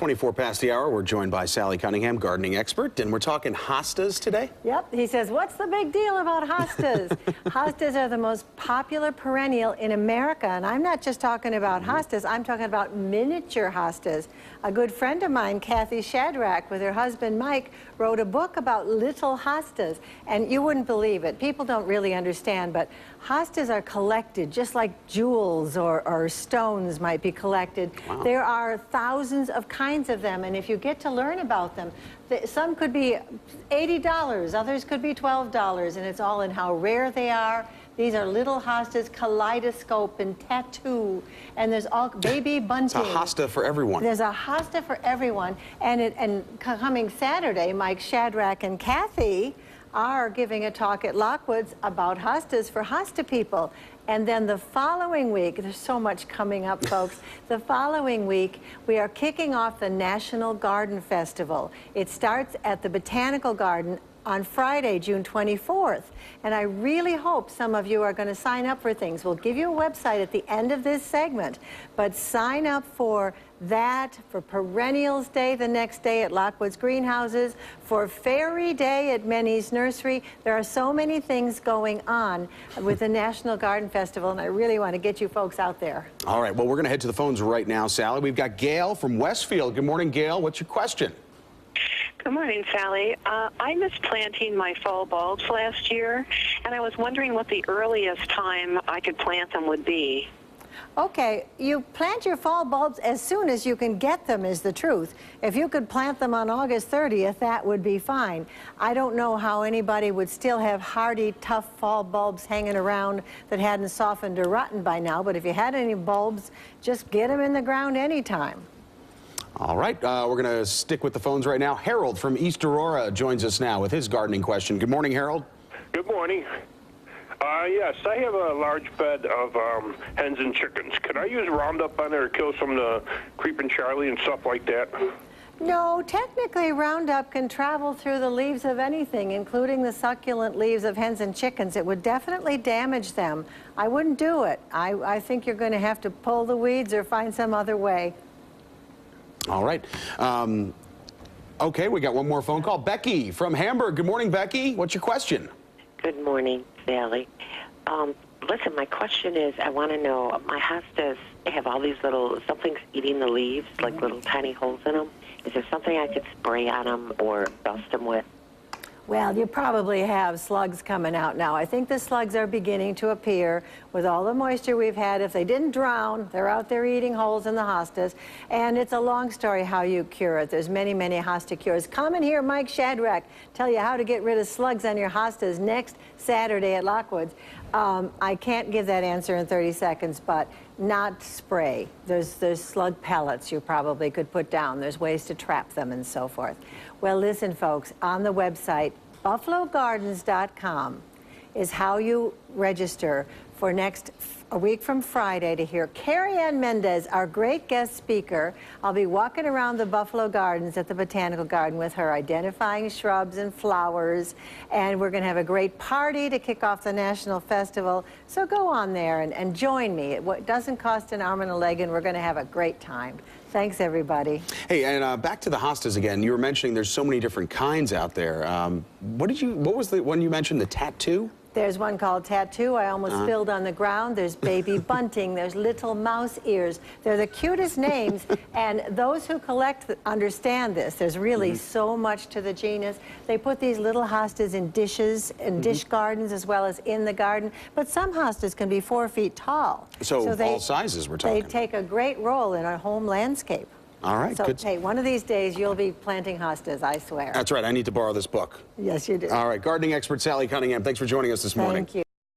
24 past the hour. We're joined by Sally Cunnigham, gardening expert, and we're talking hostas today. Yep, he says, what's the big deal about hostas? Hostas are the most popular perennial in America, and I'm not just talking about hostas, I'm talking about miniature hostas. A good friend of mine, Kathy Shadrack, with her husband Mike, wrote a book about little hostas, and you wouldn't believe it. People don't really understand, but hostas are collected just like jewels or stones might be collected. Wow. There are thousands of kinds of them, and if you get to learn about them, some could be $80, others could be $12, and it's all in how rare they are. These are little hostas, kaleidoscope and tattoo, and there's all baby bunting. It's a hosta for everyone. There's a hosta for everyone, and coming Saturday, Mike Shadrack and Kathy are giving a talk at Lockwoods about hostas for hosta people. And then the following week, there's so much coming up, folks. The following week, we are kicking off the National Garden Festival. It starts at the Botanical Garden on Friday, June 24th. And I really hope some of you are going to sign up for things. We'll give you a website at the end of this segment, but sign up for that, for Perennials Day the next day at Lockwoods Greenhouses, for Fairy Day at Minnie's Nursery. There are so many things going on with the National Garden Festival, and I really want to get you folks out there. All right, well, we're going to head to the phones right now, Sally. We've got Gail from Westfield. Good morning, Gail. What's your question? Good morning, Sally. I missed planting my fall bulbs last year, and I was wondering what the earliest time I could plant them would be. Okay, you plant your fall bulbs as soon as you can get them, is the truth. If you could plant them on August 30th, that would be fine. I don't know how anybody would still have hardy, tough fall bulbs hanging around that hadn't softened or rotten by now, but if you had any bulbs, just get them in the ground anytime. All right, we're going to stick with the phones right now. Harold from East Aurora joins us now with his gardening question. Good morning, Harold. Good morning. Yes, I have a large bed of hens and chickens. Could I use Roundup on there to kill some of the creeping Charlie and stuff like that? No, technically Roundup can travel through the leaves of anything, including the succulent leaves of hens and chickens. It would definitely damage them. I wouldn't do it. I think you're going to have to pull the weeds or find some other way. All right. Okay, we got one more phone call. Becky from Hamburg. Good morning, Becky. What's your question? Good morning, Sally. Listen, my question is, I want to know, my hostas have all these something's eating the leaves, like little tiny holes in them. Is there something I could spray on them or dust them with? Well, you probably have slugs coming out now. I think the slugs are beginning to appear with all the moisture we've had. If they didn't drown, they're out there eating holes in the hostas. And it's a long story how you cure it. There's many, many hosta cures. Come and hear Mike Shadrack tell you how to get rid of slugs on your hostas next Saturday at Lockwoods. I can't give that answer in 30 seconds, but not spray. There's slug pellets you probably could put down. There's ways to trap them and so forth. Well, listen, folks, on the website, buffalogardens.com is how you register for a week from Friday to hear Carrie Ann Mendez, our great guest speaker. I'll be walking around the Buffalo Gardens at the Botanical Garden with her, identifying shrubs and flowers, and we're going to have a great party to kick off the National Festival. So go on there and join me. It doesn't cost an arm and a leg, and we're going to have a great time. Thanks, everybody. Hey, and back to the hostas again. You were mentioning there's so many different kinds out there. What was the one you mentioned, the tattoo? There's one called Tattoo. I almost spilled on the ground. There's Baby Bunting. There's Little Mouse Ears. They're the cutest names, and those who collect understand this. There's really so much to the genus. They put these little hostas in dishes, in dish gardens, as well as in the garden. But some hostas can be 4 feet tall. So all sizes we're talking. They take a great role in our home landscape. All right, so, good. Hey, one of these days you'll be planting hostas, I swear. That's right. I need to borrow this book. Yes, you do. All right, gardening expert Sally Cunnigham, thanks for joining us this morning. Thank you.